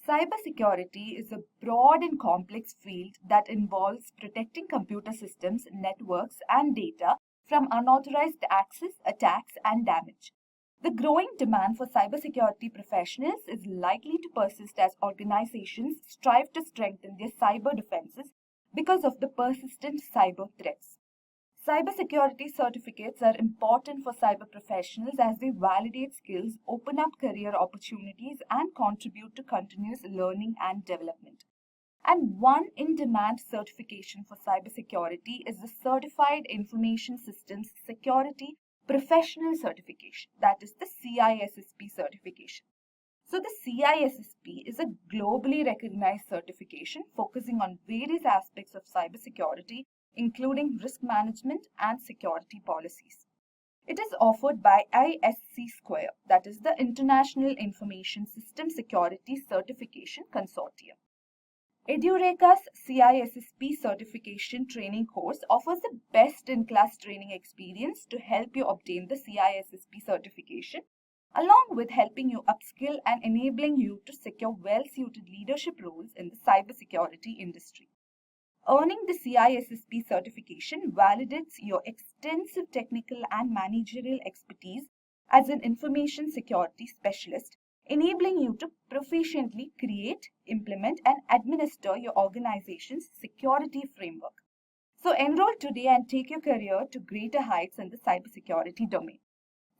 Cybersecurity is a broad and complex field that involves protecting computer systems, networks, and data from unauthorized access, attacks, and damage. The growing demand for cybersecurity professionals is likely to persist as organizations strive to strengthen their cyber defenses because of the persistent cyber threats. Cybersecurity certificates are important for cyber professionals as they validate skills, open up career opportunities, and contribute to continuous learning and development. And one in demand certification for cybersecurity is the Certified Information Systems Security Professional Certification, that is the CISSP certification. So, the CISSP is a globally recognized certification focusing on various aspects of cybersecurity, including risk management and security policies. It is offered by ISC2, that is the International Information System Security Certification Consortium. Edureka's CISSP certification training course offers the best-in-class training experience to help you obtain the CISSP certification, along with helping you upskill and enabling you to secure well-suited leadership roles in the cybersecurity industry. Earning the CISSP certification validates your extensive technical and managerial expertise as an information security specialist, enabling you to proficiently create, implement, and administer your organization's security framework. So enroll today and take your career to greater heights in the cybersecurity domain.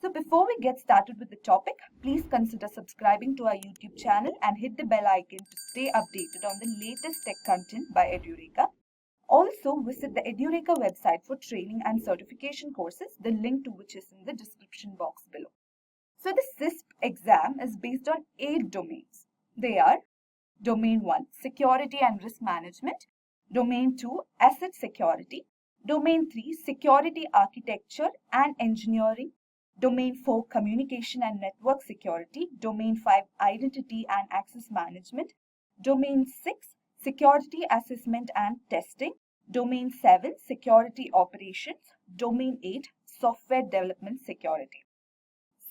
So before we get started with the topic, please consider subscribing to our YouTube channel and hit the bell icon to stay updated on the latest tech content by Edureka. Also, visit the Edureka website for training and certification courses, the link to which is in the description box below. So the CISSP exam is based on 8 domains. They are Domain 1, Security and Risk Management, Domain 2, Asset Security, Domain 3, Security Architecture and Engineering, Domain 4, Communication and Network Security, Domain 5, Identity and Access Management, Domain 6, Security Assessment and Testing, Domain 7, Security Operations, Domain 8, Software Development Security.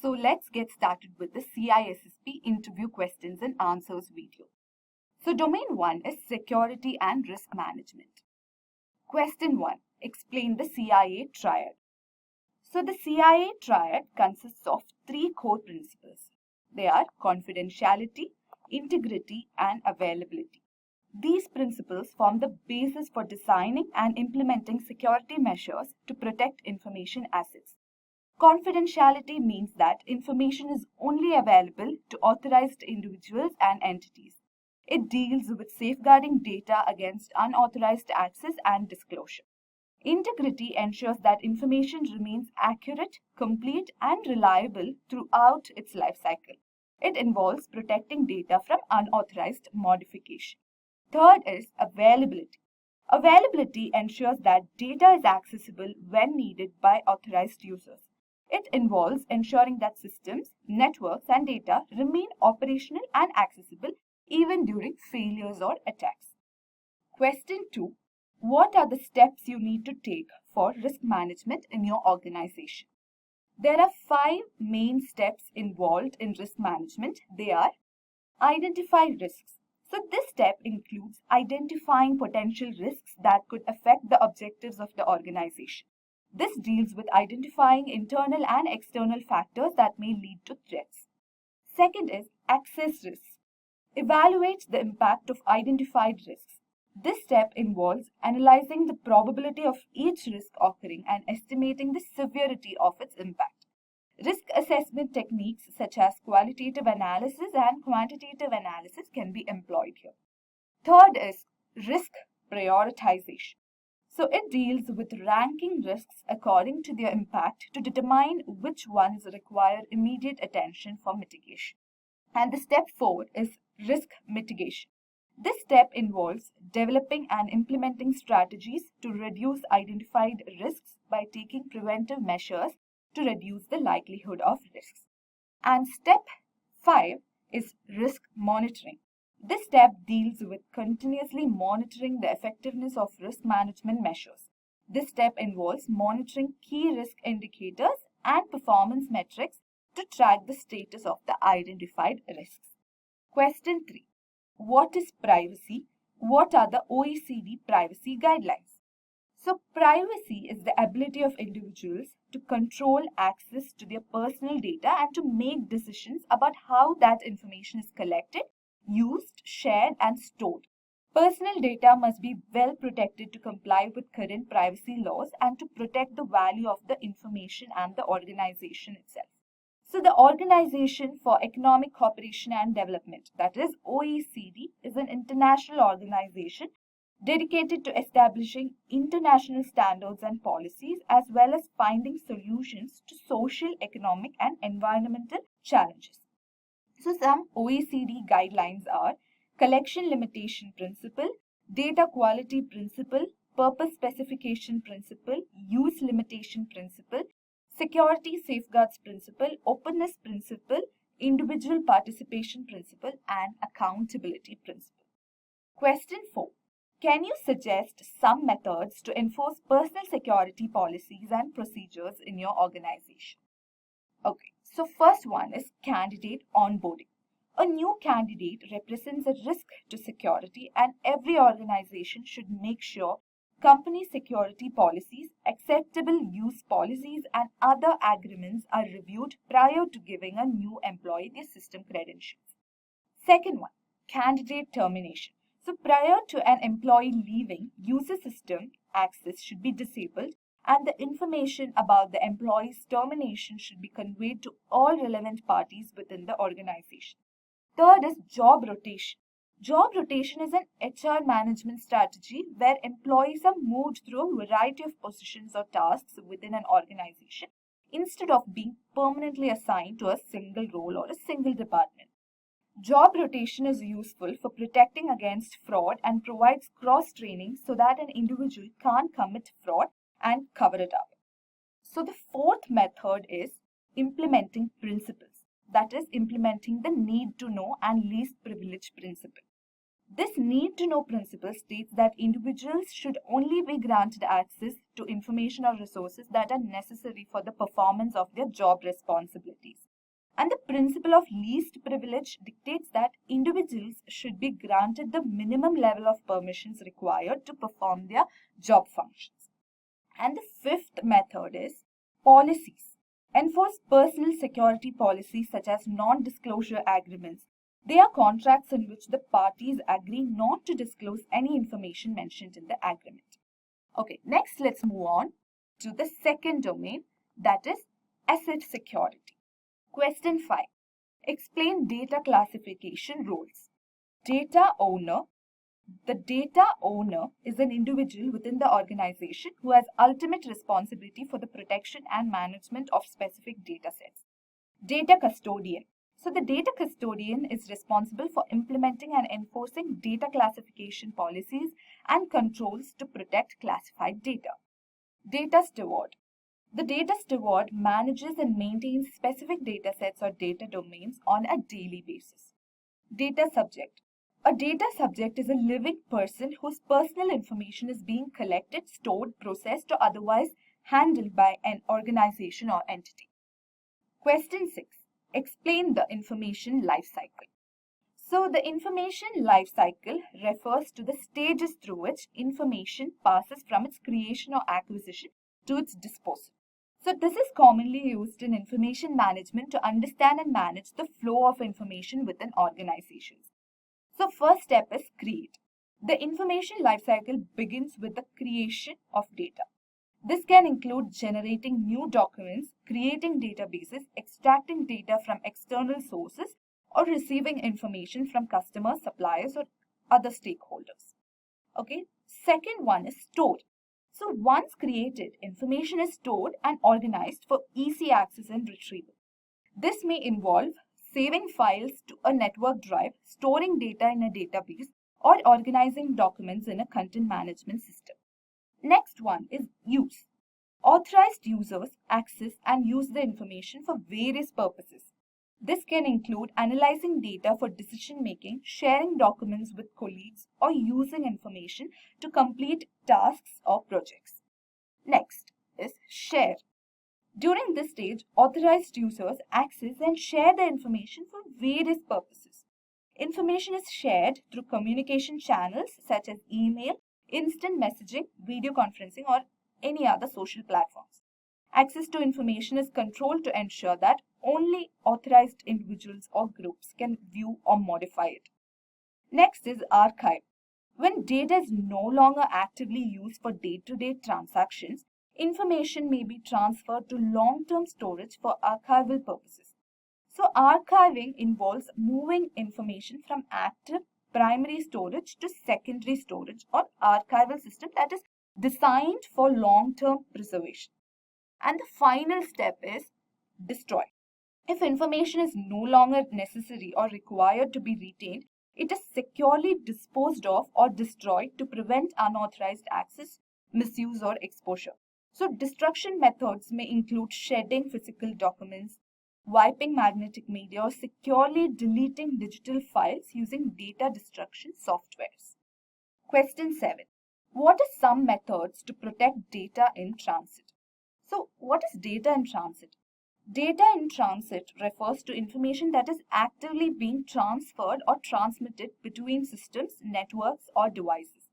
So let's get started with the CISSP interview questions and answers video. So Domain 1 is Security and Risk Management. Question 1. Explain the CIA triad. So the CIA triad consists of 3 core principles. They are confidentiality, integrity, and availability. These principles form the basis for designing and implementing security measures to protect information assets. Confidentiality means that information is only available to authorized individuals and entities. It deals with safeguarding data against unauthorized access and disclosure. Integrity ensures that information remains accurate, complete, and reliable throughout its life cycle. It involves protecting data from unauthorized modification. Third is availability. Availability ensures that data is accessible when needed by authorized users. It involves ensuring that systems, networks, and data remain operational and accessible even during failures or attacks. Question 2. What are the steps you need to take for risk management in your organization? There are 5 main steps involved in risk management. They are: identify risks. So this step includes identifying potential risks that could affect the objectives of the organization. This deals with identifying internal and external factors that may lead to threats. Second is access risks. Evaluate the impact of identified risks. This step involves analyzing the probability of each risk occurring and estimating the severity of its impact. Risk assessment techniques such as qualitative analysis and quantitative analysis can be employed here. Third is risk prioritization. So it deals with ranking risks according to their impact to determine which ones require immediate attention for mitigation. And the step 4 is risk mitigation. This step involves developing and implementing strategies to reduce identified risks by taking preventive measures to reduce the likelihood of risks. And step 5 is risk monitoring. This step deals with continuously monitoring the effectiveness of risk management measures. This step involves monitoring key risk indicators and performance metrics to track the status of the identified risks. Question 3. What is privacy? What are the OECD privacy guidelines? So, privacy is the ability of individuals to control access to their personal data and to make decisions about how that information is collected, used, shared, and stored. Personal data must be well protected to comply with current privacy laws and to protect the value of the information and the organization itself. So, the Organization for Economic Cooperation and Development, that is OECD, is an international organization dedicated to establishing international standards and policies as well as finding solutions to social, economic, and environmental challenges. So, some OECD guidelines are collection limitation principle, data quality principle, purpose specification principle, use limitation principle, security safeguards principle, openness principle, individual participation principle, and accountability principle. Question 4. Can you suggest some methods to enforce personal security policies and procedures in your organization? Okay, so first one is candidate onboarding. A new candidate represents a risk to security, and every organization should make sure company security policies, acceptable use policies, and other agreements are reviewed prior to giving a new employee their system credentials. Second one, candidate termination. So prior to an employee leaving, user system access should be disabled and the information about the employee's termination should be conveyed to all relevant parties within the organization. Third is job rotation. Job rotation is an HR management strategy where employees are moved through a variety of positions or tasks within an organization instead of being permanently assigned to a single role or a single department. Job rotation is useful for protecting against fraud and provides cross training so that an individual can't commit fraud and cover it up. So the fourth method is implementing principles, that is implementing the need to know and least privilege principle. This need to know principle states that individuals should only be granted access to information or resources that are necessary for the performance of their job responsibilities. And the principle of least privilege dictates that individuals should be granted the minimum level of permissions required to perform their job functions. And the fifth method is policies. Enforce personal security policies such as non-disclosure agreements. They are contracts in which the parties agree not to disclose any information mentioned in the agreement. Okay, next let's move on to the second domain, that is asset security. Question 5. Explain data classification rules. Data owner. The data owner is an individual within the organization who has ultimate responsibility for the protection and management of specific data sets. Data custodian. So the data custodian is responsible for implementing and enforcing data classification policies and controls to protect classified data. Data steward. The data steward manages and maintains specific data sets or data domains on a daily basis. Data subject. A data subject is a living person whose personal information is being collected, stored, processed, or otherwise handled by an organization or entity. Question 6. Explain the information life cycle. So, the information life cycle refers to the stages through which information passes from its creation or acquisition to its disposal. So, this is commonly used in information management to understand and manage the flow of information within organizations. So, first step is create. The information lifecycle begins with the creation of data. This can include generating new documents, creating databases, extracting data from external sources, or receiving information from customers, suppliers, or other stakeholders. Okay, second one is stored. So, once created, information is stored and organized for easy access and retrieval. This may involve saving files to a network drive, storing data in a database, or organizing documents in a content management system. Next one is use. Authorized users access and use the information for various purposes. This can include analyzing data for decision making, sharing documents with colleagues, or using information to complete tasks or projects. Next is share. During this stage, authorized users access and share the information for various purposes. Information is shared through communication channels such as email, instant messaging, video conferencing, or any other social platforms. Access to information is controlled to ensure that only authorized individuals or groups can view or modify it. Next is archive. When data is no longer actively used for day-to-day transactions, information may be transferred to long-term storage for archival purposes. So archiving involves moving information from active primary storage to secondary storage or archival system that is designed for long-term preservation. And the final step is destroy. If information is no longer necessary or required to be retained, it is securely disposed of or destroyed to prevent unauthorized access, misuse, or exposure. So destruction methods may include shedding physical documents, wiping magnetic media, or securely deleting digital files using data destruction softwares. Question 7. What are some methods to protect data in transit? So, what is data in transit? Data in transit refers to information that is actively being transferred or transmitted between systems, networks, or devices.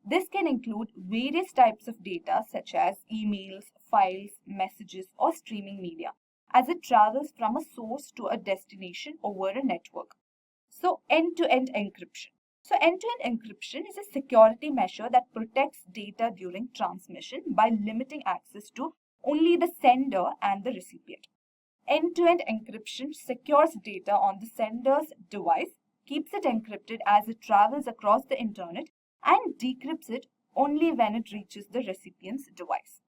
This can include various types of data such as emails, files, messages, or streaming media, as it travels from a source to a destination over a network. So, end-to-end encryption. So, end-to-end encryption is a security measure that protects data during transmission by limiting access to only the sender and the recipient. End-to-end encryption secures data on the sender's device, keeps it encrypted as it travels across the internet, and decrypts it only when it reaches the recipient's device.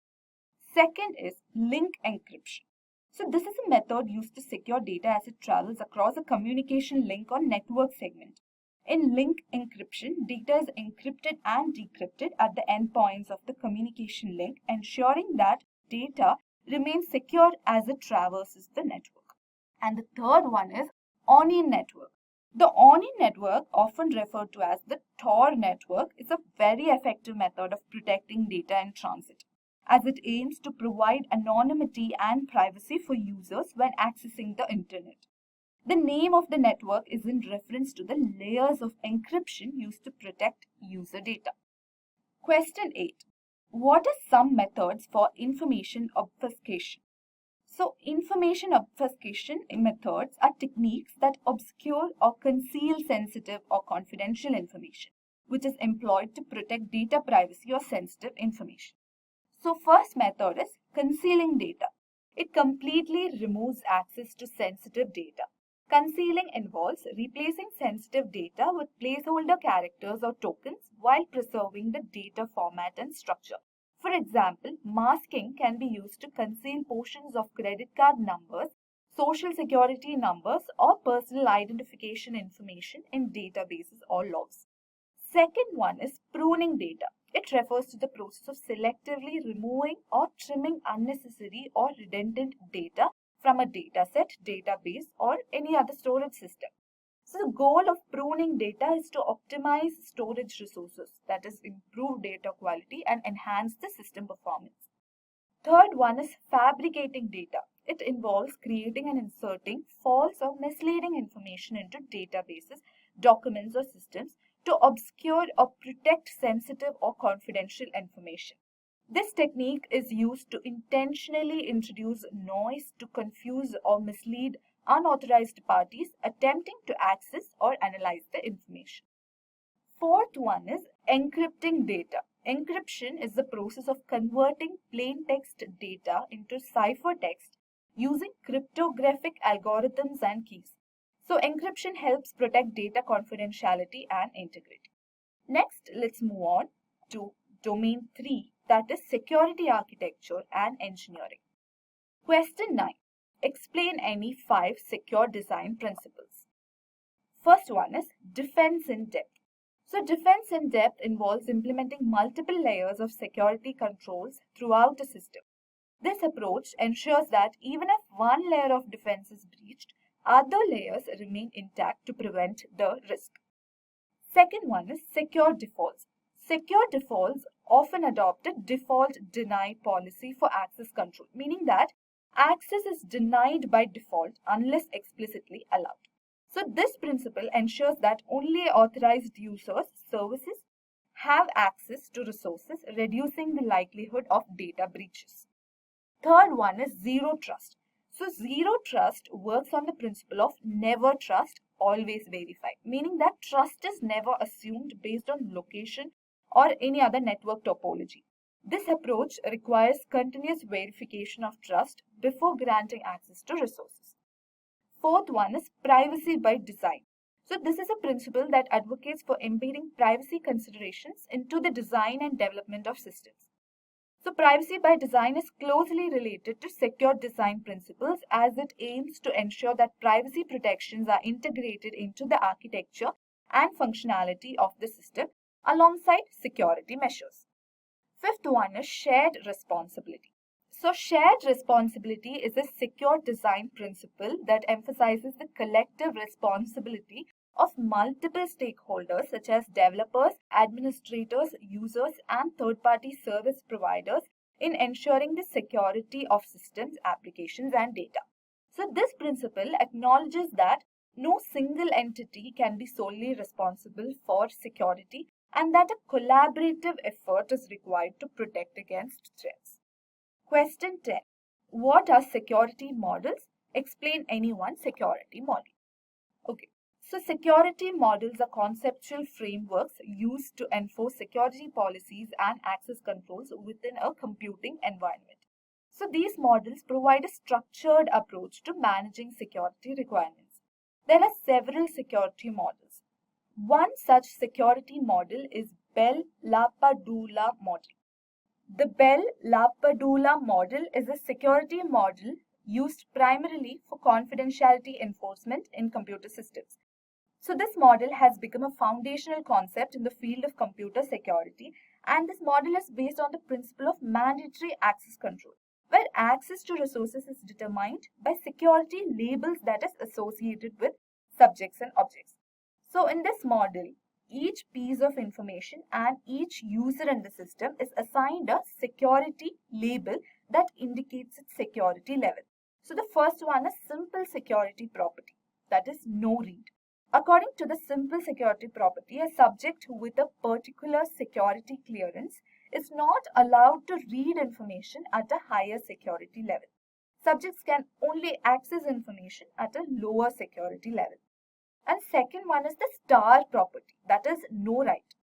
Second is link encryption. So this is a method used to secure data as it travels across a communication link or network segment. In link encryption, data is encrypted and decrypted at the endpoints of the communication link, ensuring that data remains secure as it traverses the network. And the third one is onion network. The onion network, often referred to as the Tor network, is a very effective method of protecting data in transit, as it aims to provide anonymity and privacy for users when accessing the internet. The name of the network is in reference to the layers of encryption used to protect user data. Question 8. What are some methods for information obfuscation? So, information obfuscation methods are techniques that obscure or conceal sensitive or confidential information, which is employed to protect data privacy or sensitive information. So, first method is concealing data. It completely removes access to sensitive data. Concealing involves replacing sensitive data with placeholder characters or tokens while preserving the data format and structure. For example, masking can be used to conceal portions of credit card numbers, social security numbers, or personal identification information in databases or logs. Second one is pruning data. It refers to the process of selectively removing or trimming unnecessary or redundant data from a dataset, database, or any other storage system. So the goal of pruning data is to optimize storage resources, that is, improve data quality and enhance the system performance. Third one is fabricating data. It involves creating and inserting false or misleading information into databases, documents, or systems to obscure or protect sensitive or confidential information. This technique is used to intentionally introduce noise to confuse or mislead unauthorized parties attempting to access or analyze the information. Fourth one is encrypting data. Encryption is the process of converting plain text data into ciphertext using cryptographic algorithms and keys. So encryption helps protect data confidentiality and integrity. Next, let's move on to domain 3, that is security architecture and engineering. Question 9. Explain any 5 secure design principles. First one is defense in depth. So defense in depth involves implementing multiple layers of security controls throughout a system. This approach ensures that even if one layer of defense is breached, other layers remain intact to prevent the risk. Second one is secure defaults. Secure defaults often adopt a default deny policy for access control, meaning that access is denied by default unless explicitly allowed. So this principle ensures that only authorized users, services have access to resources, reducing the likelihood of data breaches. Third one is zero trust. So zero trust works on the principle of never trust, always verify, meaning that trust is never assumed based on location or any other network topology. This approach requires continuous verification of trust before granting access to resources. Fourth one is privacy by design. So this is a principle that advocates for embedding privacy considerations into the design and development of systems. So privacy by design is closely related to secure design principles as it aims to ensure that privacy protections are integrated into the architecture and functionality of the system alongside security measures. Fifth one is shared responsibility. So shared responsibility is a secure design principle that emphasizes the collective responsibility of multiple stakeholders such as developers, administrators, users, and third-party service providers in ensuring the security of systems, applications, and data. So this principle acknowledges that no single entity can be solely responsible for security and that a collaborative effort is required to protect against threats. Question 10. What are security models? Explain any one security model. Okay. So security models are conceptual frameworks used to enforce security policies and access controls within a computing environment. So these models provide a structured approach to managing security requirements. There are several security models. One such security model is Bell-LaPadula model. The Bell-LaPadula model is a security model used primarily for confidentiality enforcement in computer systems. So this model has become a foundational concept in the field of computer security, and this model is based on the principle of mandatory access control, where access to resources is determined by security labels that is associated with subjects and objects. So in this model, each piece of information and each user in the system is assigned a security label that indicates its security level. So the first one is simple security property, that is no read. According to the simple security property, a subject with a particular security clearance is not allowed to read information at a higher security level. Subjects can only access information at a lower security level. And second one is the star property, that is no write.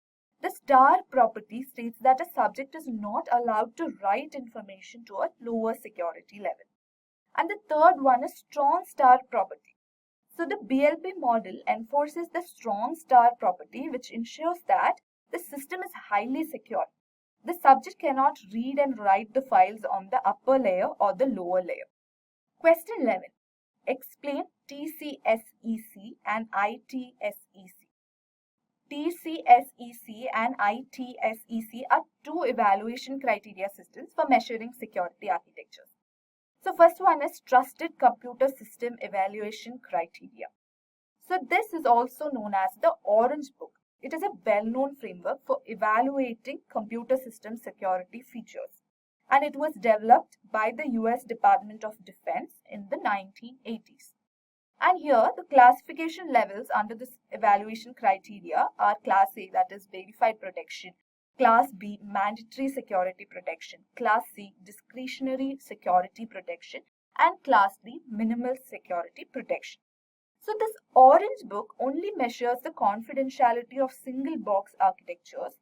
The star property states that a subject is not allowed to write information to a lower security level. And the third one is strong star property. So the BLP model enforces the strong star property, which ensures that the system is highly secure. The subject cannot read and write the files on the upper layer or the lower layer. Question 11. Explain TCSEC and ITSEC. TCSEC and ITSEC are two evaluation criteria systems for measuring security architectures. So first one is Trusted Computer System Evaluation Criteria. So this is also known as the Orange Book. It is a well-known framework for evaluating computer system security features, and it was developed by the US Department of Defense in the 1980s. And here the classification levels under this evaluation criteria are Class A, that is verified protection, Class B, mandatory security protection, Class C, discretionary security protection, and Class D, minimal security protection. So this Orange Book only measures the confidentiality of single box architectures.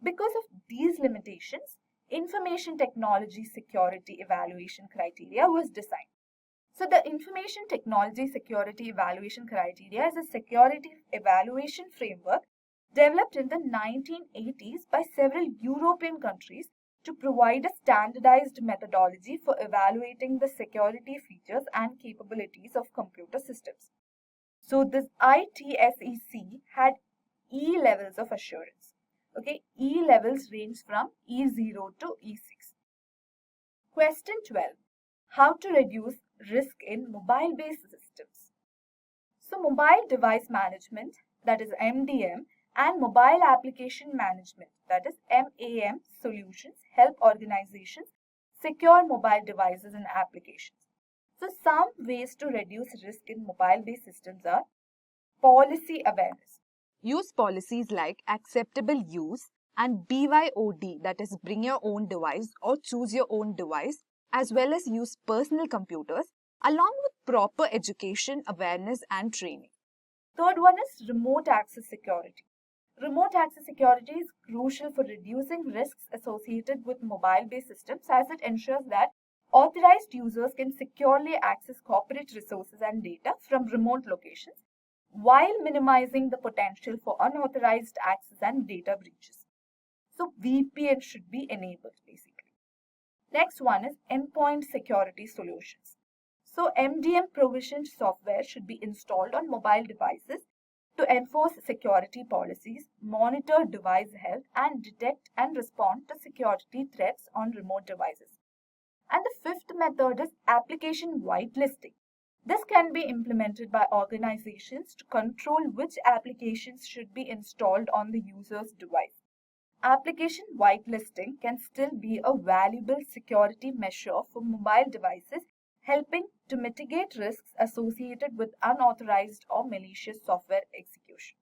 Because of these limitations, information technology security evaluation criteria was designed. So the information technology security evaluation criteria is a security evaluation framework developed in the 1980s by several European countries to provide a standardized methodology for evaluating the security features and capabilities of computer systems. So this ITSEC had E levels of assurance. Okay, E levels range from E0 to E6. Question 12. How to reduce risk in mobile-based systems. So mobile device management, that is MDM, and mobile application management, that is MAM solutions help organizations secure mobile devices and applications. So some ways to reduce risk in mobile-based systems are Policy awareness. Use policies like acceptable use and BYOD, that is bring your own device or choose your own device, as well as use personal computers along with proper education, awareness and training. Third one is remote access security. Remote access security is crucial for reducing risks associated with mobile-based systems as it ensures that authorized users can securely access corporate resources and data from remote locations while minimizing the potential for unauthorized access and data breaches. So VPN should be enabled basically. Next one is endpoint security solutions. So MDM provisioned software should be installed on mobile devices to enforce security policies, monitor device health, and detect and respond to security threats on remote devices. And the fifth method is application whitelisting. This can be implemented by organizations to control which applications should be installed on the user's device. Application whitelisting can still be a valuable security measure for mobile devices, helping to mitigate risks associated with unauthorized or malicious software execution.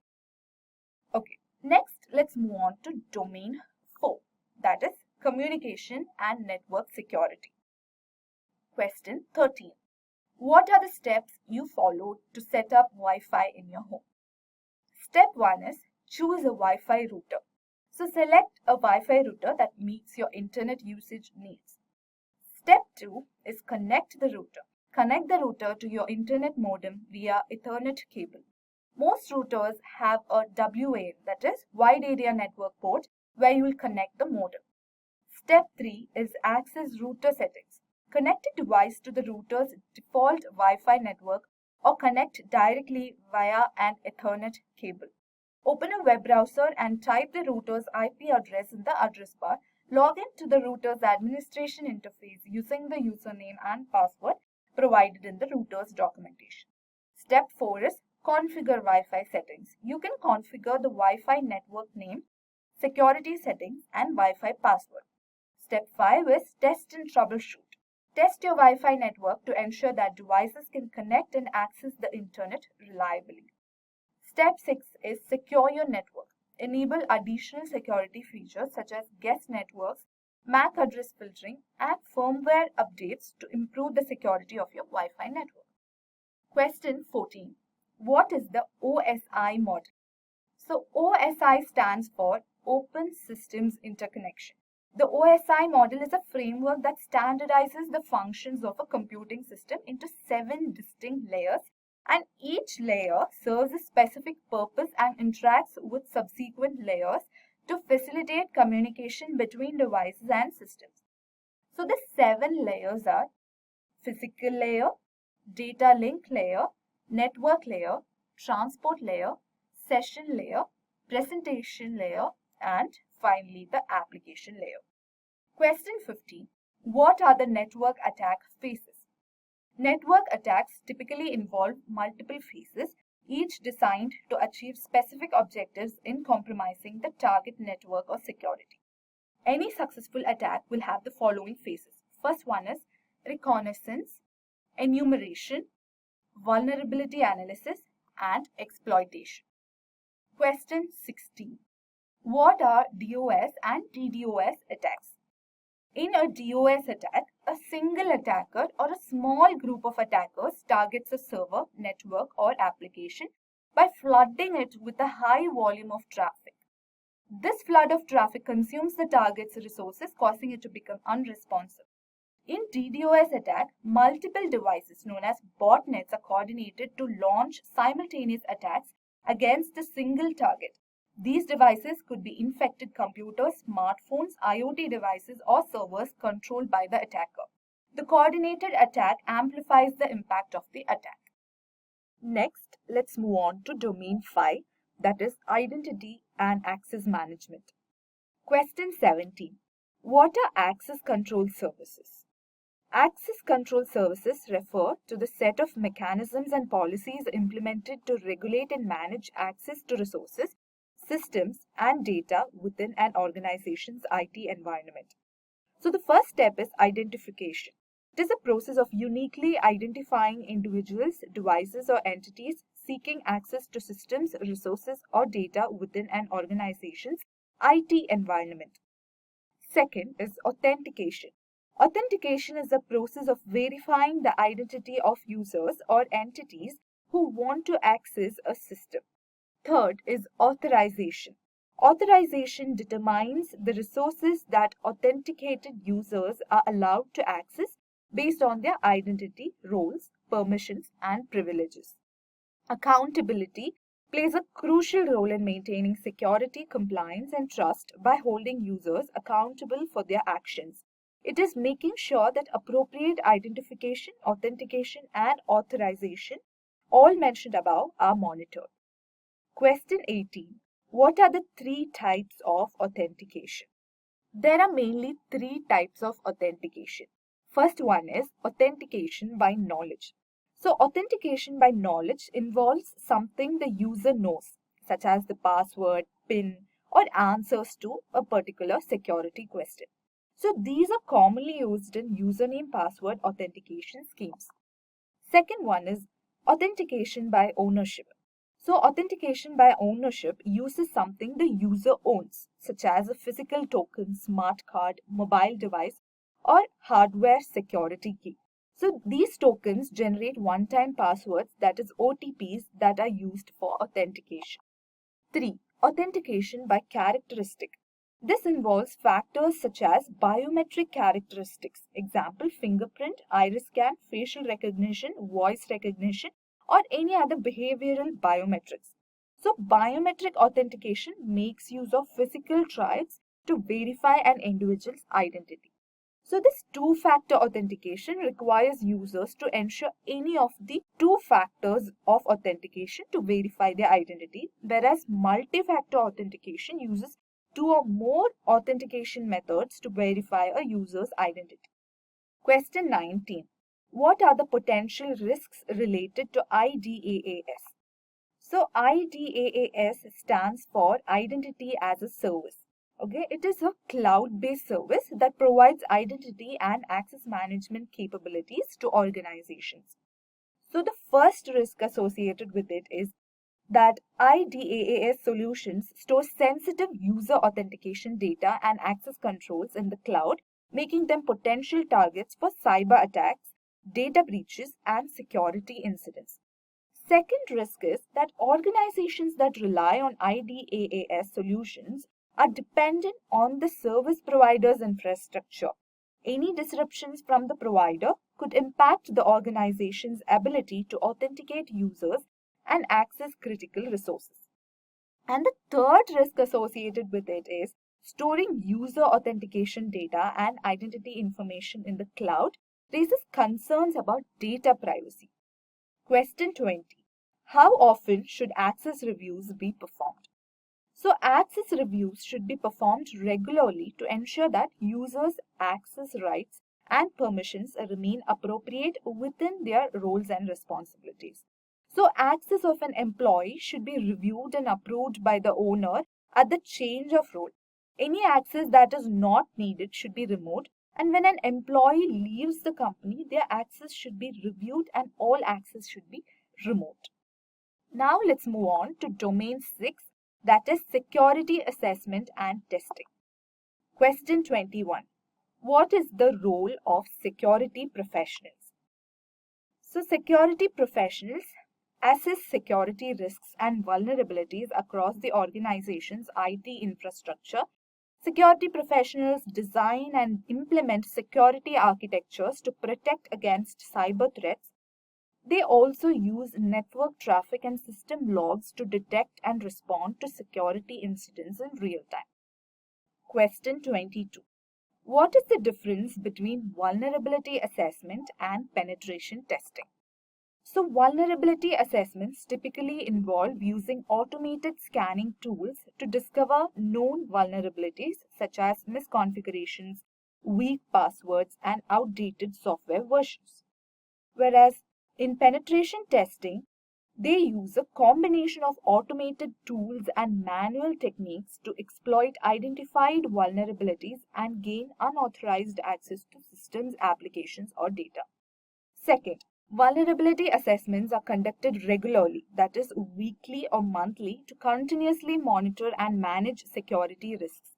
Okay, next let's move on to domain 4, that is communication and network security. Question 13. What are the steps you follow to set up Wi-Fi in your home? Step 1 is choose a Wi-Fi router. So select a Wi-Fi router that meets your internet usage needs. Step 2 is connect the router. Connect the router to your internet modem via Ethernet cable. Most routers have a WAN, that is wide area network port, where you will connect the modem. Step 3 is access router settings. Connect a device to the router's default Wi-Fi network or connect directly via an Ethernet cable. Open a web browser and type the router's IP address in the address bar. Log in to the router's administration interface using the username and password provided in the router's documentation. Step 4 is configure Wi-Fi settings. You can configure the Wi-Fi network name, security settings, and Wi-Fi password. Step 5 is test and troubleshoot. Test your Wi-Fi network to ensure that devices can connect and access the internet reliably. Step 6 is secure your network. Enable additional security features such as guest networks, MAC address filtering, and firmware updates to improve the security of your Wi-Fi network. Question 14. What is the OSI model? So OSI stands for Open Systems Interconnection. The OSI model is a framework that standardizes the functions of a computing system into 7 distinct layers, and each layer serves a specific purpose and interacts with subsequent layers to facilitate communication between devices and systems. So the 7 layers are physical layer, data link layer, network layer, transport layer, session layer, presentation layer, and finally the application layer. Question 15. What are the network attack phases? Network attacks typically involve multiple phases, each designed to achieve specific objectives in compromising the target network or security. Any successful attack will have the following phases. First one is reconnaissance, enumeration, vulnerability analysis, and exploitation. Question 16. What are DOS and DDoS attacks? In a DOS attack, a single attacker or a small group of attackers targets a server, network, or application by flooding it with a high volume of traffic. This flood of traffic consumes the target's resources, causing it to become unresponsive. In DDoS attack, multiple devices known as botnets are coordinated to launch simultaneous attacks against a single target. These devices could be infected computers, smartphones, IoT devices, or servers controlled by the attacker. The coordinated attack amplifies the impact of the attack. Next, let's move on to domain 5, that is identity and access management. Question 17. What are access control services? Access control services refer to the set of mechanisms and policies implemented to regulate and manage access to resources, systems, and data within an organization's IT environment. So the first step is identification. It is a process of uniquely identifying individuals, devices, or entities seeking access to systems, resources, or data within an organization's IT environment. Second is authentication. Authentication is the process of verifying the identity of users or entities who want to access a system. Third is authorization. Authorization determines the resources that authenticated users are allowed to access based on their identity, roles, permissions, and privileges. Accountability plays a crucial role in maintaining security, compliance, and trust by holding users accountable for their actions. It is making sure that appropriate identification, authentication, and authorization, all mentioned above, are monitored. Question 18. What are the three types of authentication? There are mainly three types of authentication. First one is authentication by knowledge. So, authentication by knowledge involves something the user knows, such as the password, PIN, or answers to a particular security question. So, these are commonly used in username password authentication schemes. Second one is authentication by ownership. So, authentication by ownership uses something the user owns, such as a physical token, smart card, mobile device, or hardware security key. So, these tokens generate one-time passwords, that is OTPs, that are used for authentication. 3. Authentication by characteristic. This involves factors such as biometric characteristics, example fingerprint, iris scan, facial recognition, voice recognition, or any other behavioral biometrics. So, biometric authentication makes use of physical traits to verify an individual's identity. So, this two-factor authentication requires users to ensure any of the two factors of authentication to verify their identity, whereas multi-factor authentication uses two or more authentication methods to verify a user's identity. Question 19. What are the potential risks related to IDaaS? So, IDaaS stands for Identity as a Service. Okay, it is a cloud-based service that provides identity and access management capabilities to organizations. So, the first risk associated with it is that IDaaS solutions store sensitive user authentication data and access controls in the cloud, making them potential targets for cyber attacks, data breaches, and security incidents. Second risk is that organizations that rely on IDaaS solutions are dependent on the service provider's infrastructure. Any disruptions from the provider could impact the organization's ability to authenticate users and access critical resources. And the third risk associated with it is storing user authentication data and identity information in the cloud raises concerns about data privacy. Question 20. How often should access reviews be performed? So, access reviews should be performed regularly to ensure that users' access rights and permissions remain appropriate within their roles and responsibilities. So, access of an employee should be reviewed and approved by the owner at the change of role. Any access that is not needed should be removed, and when an employee leaves the company, their access should be reviewed and all access should be removed. Now, let's move on to domain 6, that is security assessment and testing. Question 21. What is the role of security professionals? So, security professionals assess security risks and vulnerabilities across the organization's IT infrastructure. Security professionals design and implement security architectures to protect against cyber threats. They also use network traffic and system logs to detect and respond to security incidents in real time. Question 22. What is the difference between vulnerability assessment and penetration testing? So, vulnerability assessments typically involve using automated scanning tools to discover known vulnerabilities such as misconfigurations, weak passwords, and outdated software versions. Whereas in penetration testing, they use a combination of automated tools and manual techniques to exploit identified vulnerabilities and gain unauthorized access to systems, applications, or data. Second, Vulnerability assessments are conducted regularly, that is, weekly or monthly, to continuously monitor and manage security risks.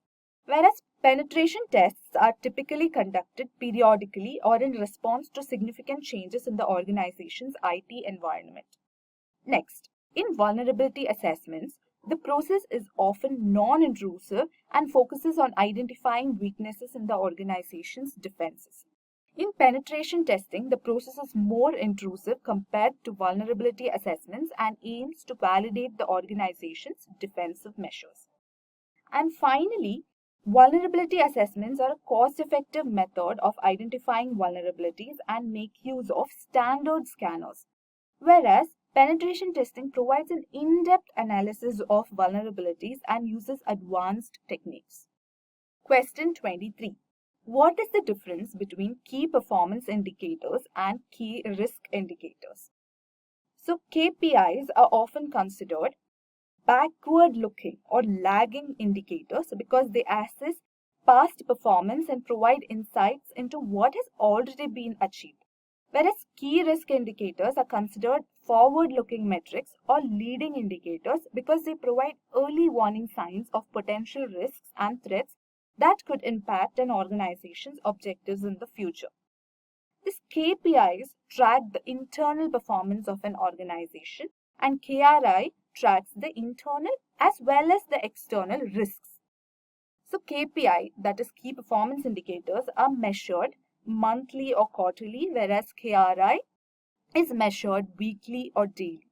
Whereas penetration tests are typically conducted periodically or in response to significant changes in the organization's IT environment. Next, in vulnerability assessments, the process is often non-intrusive and focuses on identifying weaknesses in the organization's defenses. In penetration testing, the process is more intrusive compared to vulnerability assessments and aims to validate the organization's defensive measures. And finally, vulnerability assessments are a cost-effective method of identifying vulnerabilities and make use of standard scanners, whereas penetration testing provides an in-depth analysis of vulnerabilities and uses advanced techniques. Question 23. What is the difference between key performance indicators and key risk indicators? So KPIs are often considered backward-looking or lagging indicators because they assess past performance and provide insights into what has already been achieved. Whereas key risk indicators are considered forward-looking metrics or leading indicators because they provide early warning signs of potential risks and threats that could impact an organization's objectives in the future. These KPIs track the internal performance of an organization, and KRI tracks the internal as well as the external risks. So KPI, that is key performance indicators, are measured monthly or quarterly, whereas KRI is measured weekly or daily.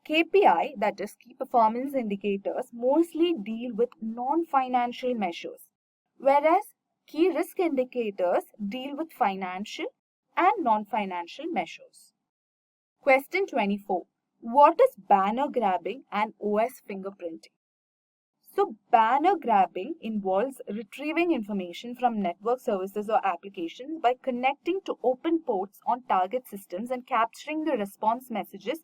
KPI, that is key performance indicators, mostly deal with non-financial measures, whereas key risk indicators deal with financial and non-financial measures. Question 24. What is banner grabbing and OS fingerprinting? So banner grabbing involves retrieving information from network services or applications by connecting to open ports on target systems and capturing the response messages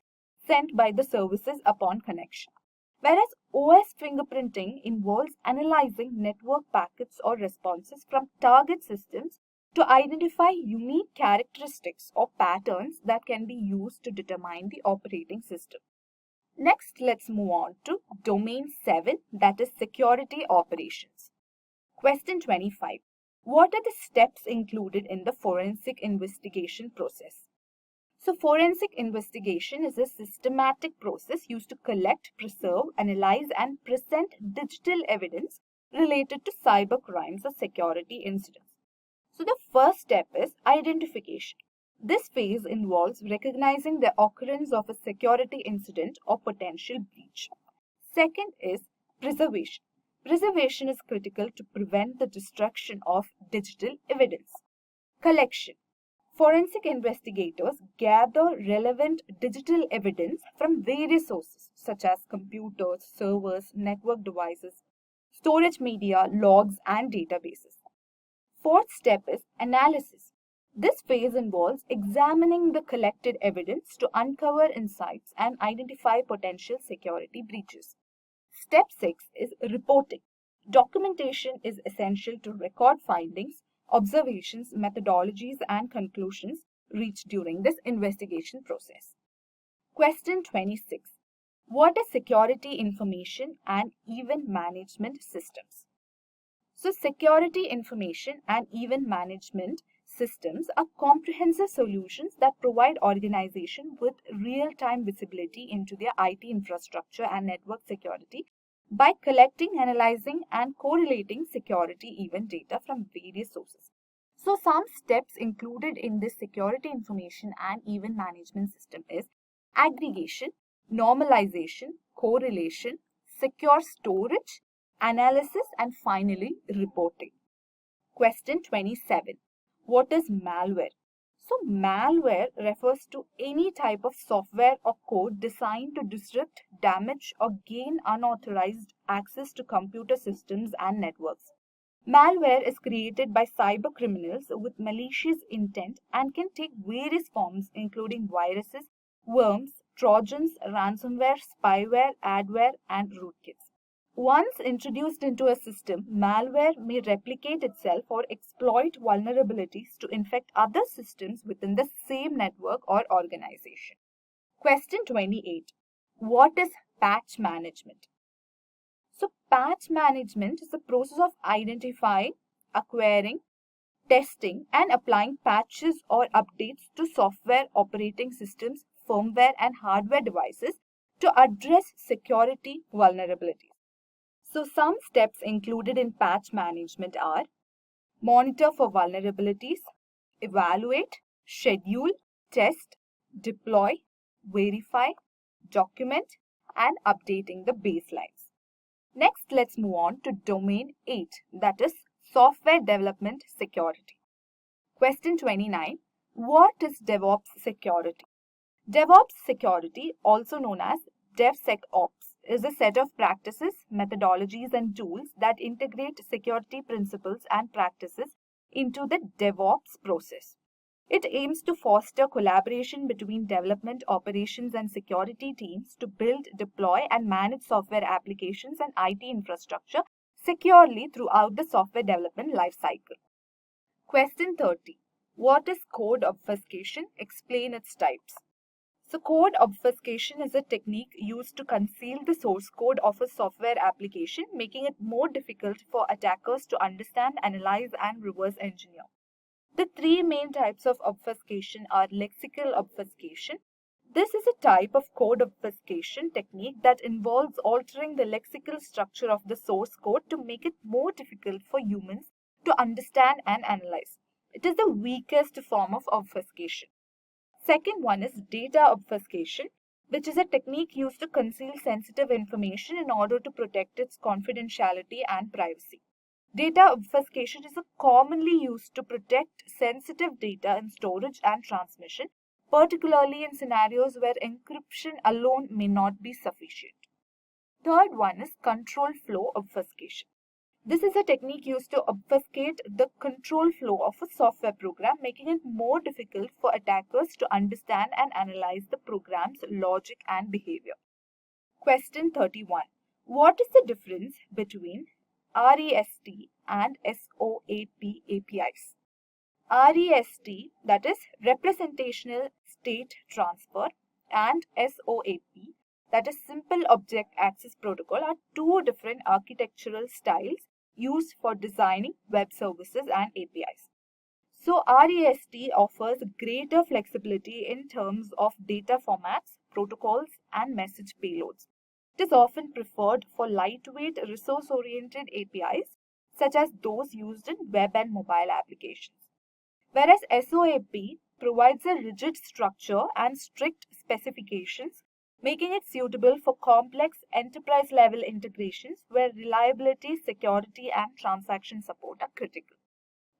sent by the services upon connection. Whereas OS fingerprinting involves analyzing network packets or responses from target systems to identify unique characteristics or patterns that can be used to determine the operating system. Next, let's move on to Domain 7, that is Security Operations. Question 25. What are the steps included in the forensic investigation process? So, forensic investigation is a systematic process used to collect, preserve, analyze, and present digital evidence related to cyber crimes or security incidents. So, the first step is identification. This phase involves recognizing the occurrence of a security incident or potential breach. Second is preservation. Preservation is critical to prevent the destruction of digital evidence. Collection. Forensic investigators gather relevant digital evidence from various sources such as computers, servers, network devices, storage media, logs, and databases. Fourth step is analysis. This phase involves examining the collected evidence to uncover insights and identify potential security breaches. Step 6 is reporting. Documentation is essential to record findings, observations, methodologies, and conclusions reached during this investigation process. Question 26. What is security information and event management systems? So, security information and event management systems are comprehensive solutions that provide organizations with real-time visibility into their IT infrastructure and network security by collecting, analyzing, and correlating security event data from various sources. So, some steps included in this security information and event management system is aggregation, normalization, correlation, secure storage, analysis, and finally reporting. Question 27. What is malware? So, malware refers to any type of software or code designed to disrupt, damage, or gain unauthorized access to computer systems and networks. Malware is created by cyber criminals with malicious intent and can take various forms, including viruses, worms, trojans, ransomware, spyware, adware, and rootkits. Once introduced into a system, malware may replicate itself or exploit vulnerabilities to infect other systems within the same network or organization. Question 28. What is patch management? So, patch management is the process of identifying, acquiring, testing, and applying patches or updates to software operating systems, firmware, and hardware devices to address security vulnerabilities. So, some steps included in patch management are: monitor for vulnerabilities, evaluate, schedule, test, deploy, verify, document, and updating the baselines. Next, let's move on to domain 8, that is software development security. Question 29. What is DevOps security? DevOps security, also known as DevSecOps, is a set of practices, methodologies, and tools that integrate security principles and practices into the DevOps process. It aims to foster collaboration between development, operations, and security teams to build, deploy, and manage software applications and IT infrastructure securely throughout the software development lifecycle. Question 30. What is code obfuscation? Explain its types. So, code obfuscation is a technique used to conceal the source code of a software application, making it more difficult for attackers to understand, analyze, and reverse engineer. The three main types of obfuscation are lexical obfuscation. This is a type of code obfuscation technique that involves altering the lexical structure of the source code to make it more difficult for humans to understand and analyze. It is the weakest form of obfuscation. Second one is data obfuscation, which is a technique used to conceal sensitive information in order to protect its confidentiality and privacy. Data obfuscation is commonly used to protect sensitive data in storage and transmission, particularly in scenarios where encryption alone may not be sufficient. Third one is control flow obfuscation. This is a technique used to obfuscate the control flow of a software program, making it more difficult for attackers to understand and analyze the program's logic and behavior. Question 31. What is the difference between REST and SOAP APIs? REST, that is Representational State Transfer, and SOAP, that is Simple Object Access Protocol, are two different architectural styles used for designing web services and APIs. So, REST offers greater flexibility in terms of data formats, protocols, and message payloads. It is often preferred for lightweight, resource-oriented APIs, such as those used in web and mobile applications. Whereas SOAP provides a rigid structure and strict specifications, making it suitable for complex enterprise-level integrations where reliability, security, and transaction support are critical.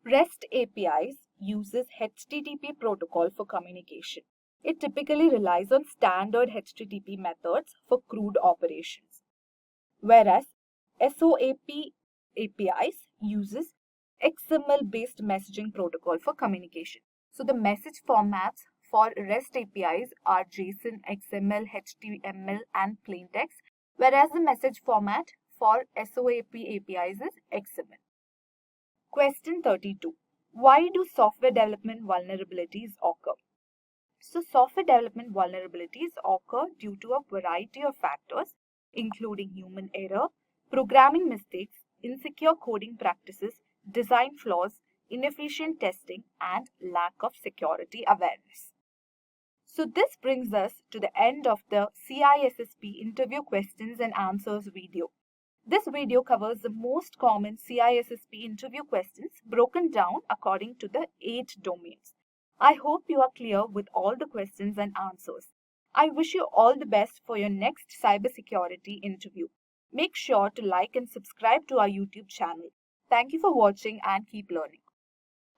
REST APIs uses HTTP protocol for communication. It typically relies on standard HTTP methods for CRUD operations, whereas SOAP APIs uses XML-based messaging protocol for communication. So the message formats for REST APIs are JSON, XML, HTML, and plaintext, whereas the message format for SOAP APIs is XML. Question 32. Why do software development vulnerabilities occur? So, software development vulnerabilities occur due to a variety of factors, including human error, programming mistakes, insecure coding practices, design flaws, inefficient testing, and lack of security awareness. So, this brings us to the end of the CISSP interview questions and answers video. This video covers the most common CISSP interview questions broken down according to the 8 domains. I hope you are clear with all the questions and answers. I wish you all the best for your next cybersecurity interview. Make sure to like and subscribe to our YouTube channel. Thank you for watching and keep learning.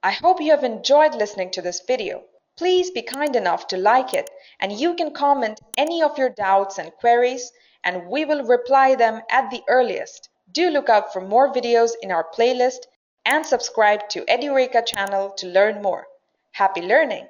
I hope you have enjoyed listening to this video. Please be kind enough to like it, and you can comment any of your doubts and queries, and we will reply them at the earliest. Do look out for more videos in our playlist and subscribe to Edureka channel to learn more. Happy learning!